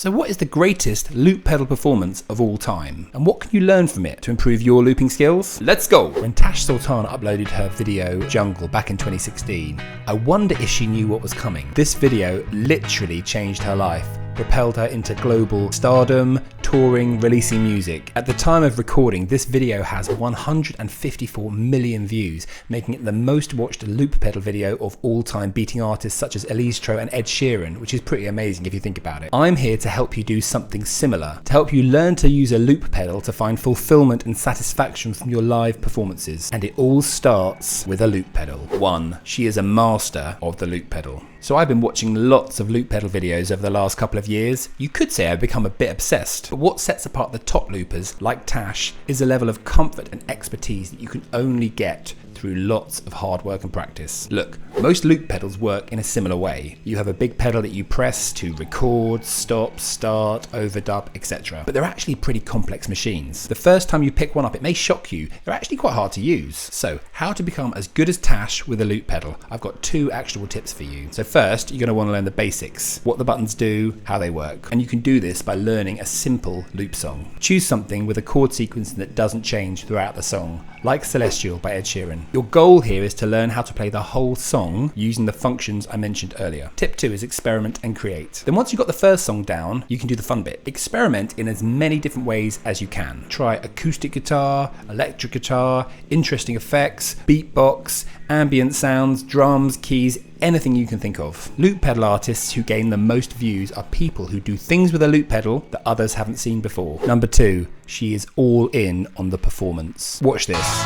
So what is the greatest loop pedal performance of all time? And what can you learn from it to improve your looping skills? Let's go! When Tash Sultana uploaded her video Jungle back in 2016, I wonder if she knew what was coming. This video literally changed her life, propelled her into global stardom, touring, releasing music. At the time of recording, this video has 154 million views, making it the most watched loop pedal video of all time, beating artists such as Elise and Ed Sheeran, which is pretty amazing if you think about it. I'm here to help you do something similar, to help you learn to use a loop pedal to find fulfillment and satisfaction from your live performances. And it all starts with a loop pedal. 1. She is a master of the loop pedal. So I've been watching lots of loop pedal videos over the last couple of years. You could say I've become a bit obsessed, but what sets apart the top loopers, like Tash, is a level of comfort and expertise that you can only get through lots of hard work and practice. Look, most loop pedals work in a similar way. You have a big pedal that you press to record, stop, start, overdub, etc. But they're actually pretty complex machines. The first time you pick one up, it may shock you. They're actually quite hard to use. So, how to become as good as Tash with a loop pedal? I've got 2 actionable tips for you. So first, you're going to want to learn the basics, what the buttons do, how they work. And you can do this by learning a simple loop song. Choose something with a chord sequence that doesn't change throughout the song, like Celestial by Ed Sheeran. Your goal here is to learn how to play the whole song using the functions I mentioned earlier. Tip 2 is experiment and create. Then once you've got the first song down, you can do the fun bit. Experiment in as many different ways as you can. Try acoustic guitar, electric guitar, interesting effects, beatbox, ambient sounds, drums, keys, anything you can think of. Loop pedal artists who gain the most views are people who do things with a loop pedal that others haven't seen before. Number 2, she is all in on the performance. Watch this.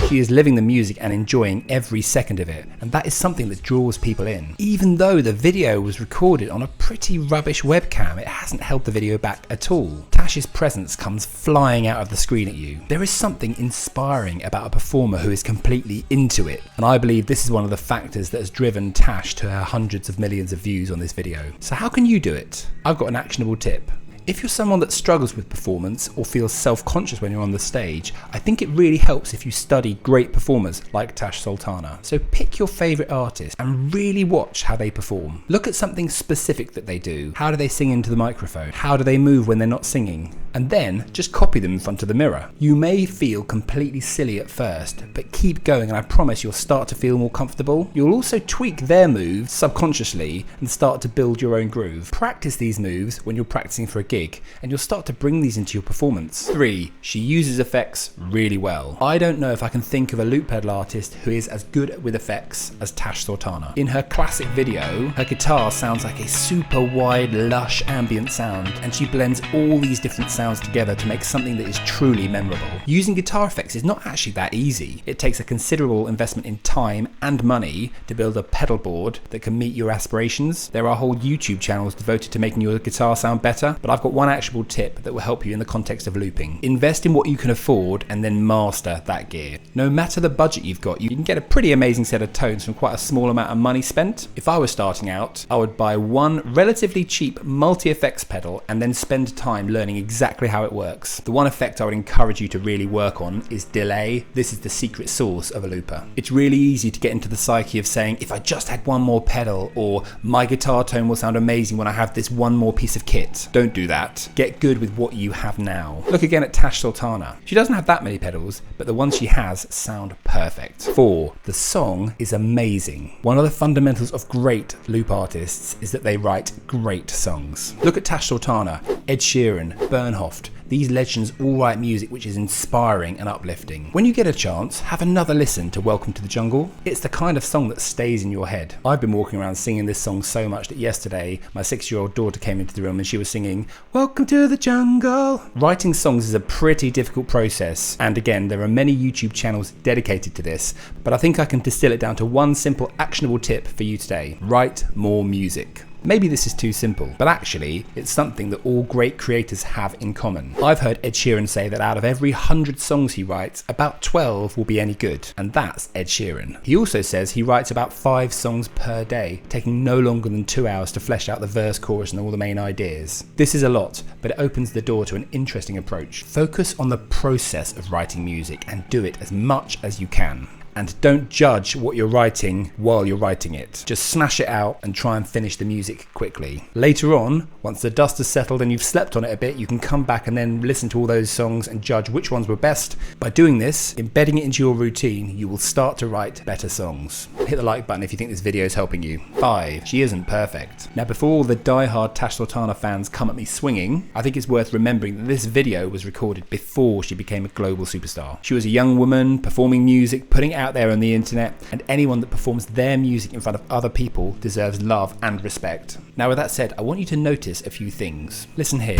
She is living the music and enjoying every second of it, and that is something that draws people in. Even though the video was recorded on a pretty rubbish webcam, it hasn't held the video back at all. Tash's presence comes flying out of the screen at you. There is something inspiring about a performer who is completely into it, and I believe this is one of the factors that has driven Tash to her hundreds of millions of views on this video. So how can you do it? I've got an actionable tip. If you're someone that struggles with performance or feels self-conscious when you're on the stage, I think it really helps if you study great performers like Tash Sultana. So pick your favourite artist and really watch how they perform. Look at something specific that they do. How do they sing into the microphone? How do they move when they're not singing? And then just copy them in front of the mirror. You may feel completely silly at first, but keep going and I promise you'll start to feel more comfortable. You'll also tweak their moves subconsciously and start to build your own groove. Practice these moves when you're practicing for a gig, and you'll start to bring these into your performance. 3. She uses effects really well. I don't know if I can think of a loop pedal artist who is as good with effects as Tash Sultana. In her classic video, her guitar sounds like a super wide, lush ambient sound, and she blends all these different sounds together to make something that is truly memorable. Using guitar effects is not actually that easy. It takes a considerable investment in time and money to build a pedal board that can meet your aspirations. There are whole YouTube channels devoted to making your guitar sound better, but I've got one actionable tip that will help you in the context of looping. Invest in what you can afford and then master that gear. No matter the budget you've got, you can get a pretty amazing set of tones from quite a small amount of money spent. If I was starting out, I would buy one relatively cheap multi-effects pedal and then spend time learning exactly how it works. The one effect I would encourage you to really work on is delay. This is the secret sauce of a looper. It's really easy to get into the psyche of saying, if I just had one more pedal, or my guitar tone will sound amazing when I have this one more piece of kit. Don't do that. Get good with what you have now. Look again at Tash Sultana. She doesn't have that many pedals, but the ones she has sound perfect. 4. The song is amazing. One of the fundamentals of great loop artists is that they write great songs. Look at Tash Sultana, Ed Sheeran, Bernhoft. These legends all write music which is inspiring and uplifting. When you get a chance, have another listen to Welcome to the Jungle. It's the kind of song that stays in your head. I've been walking around singing this song so much that yesterday my 6-year-old daughter came into the room and she was singing Welcome to the Jungle. Writing songs is a pretty difficult process, and again there are many YouTube channels dedicated to this, but I think I can distill it down to one simple actionable tip for you today. Write more music. Maybe this is too simple, but actually it's something that all great creators have in common. I've heard Ed Sheeran say that out of every 100 songs he writes, about 12 will be any good, and that's Ed Sheeran. He also says he writes about 5 songs per day, taking no longer than 2 hours to flesh out the verse, chorus and all the main ideas. This is a lot, but it opens the door to an interesting approach. Focus on the process of writing music and do it as much as you can. and don't judge what you're writing while you're writing it. Just smash it out and try and finish the music quickly. Later on, once the dust has settled and you've slept on it a bit, you can come back and then listen to all those songs and judge which ones were best. By doing this, embedding it into your routine, you will start to write better songs. Hit the like button if you think this video is helping you. 5. She isn't perfect. Now, before all the die-hard Tash Sultana fans come at me swinging, I think it's worth remembering that this video was recorded before she became a global superstar. She was a young woman performing music, putting it out there on the internet, and anyone that performs their music in front of other people deserves love and respect. Now, with that said, I want you to notice a few things. Listen here.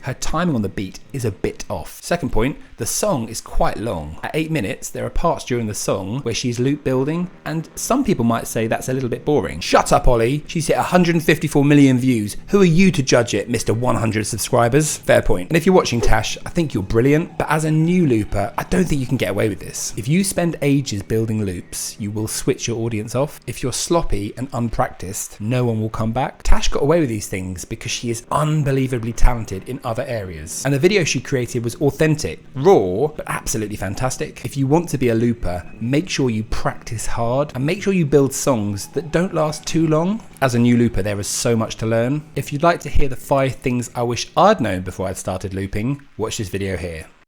Her timing on the beat is a bit off. Second point, the song is quite long. At 8 minutes, there are parts during the song where she's loop building, and some people might say that's a little bit boring. Shut up, Ollie. She's hit 154 million views. Who are you to judge it, Mr. 100 subscribers? Fair point. And if you're watching Tash, I think you're brilliant, but as a new looper, I don't think you can get away with this. If you spend ages building loops, you will switch your audience off. If you're sloppy and unpracticed, no one will come back. Tash got away with these things because she is unbelievably talented in other areas. And the video she created was authentic, raw, but absolutely fantastic. If you want to be a looper, make sure you practice hard and make sure you build songs that don't last too long. As a new looper, there is so much to learn. If you'd like to hear the 5 things I wish I'd known before I started looping, watch this video here.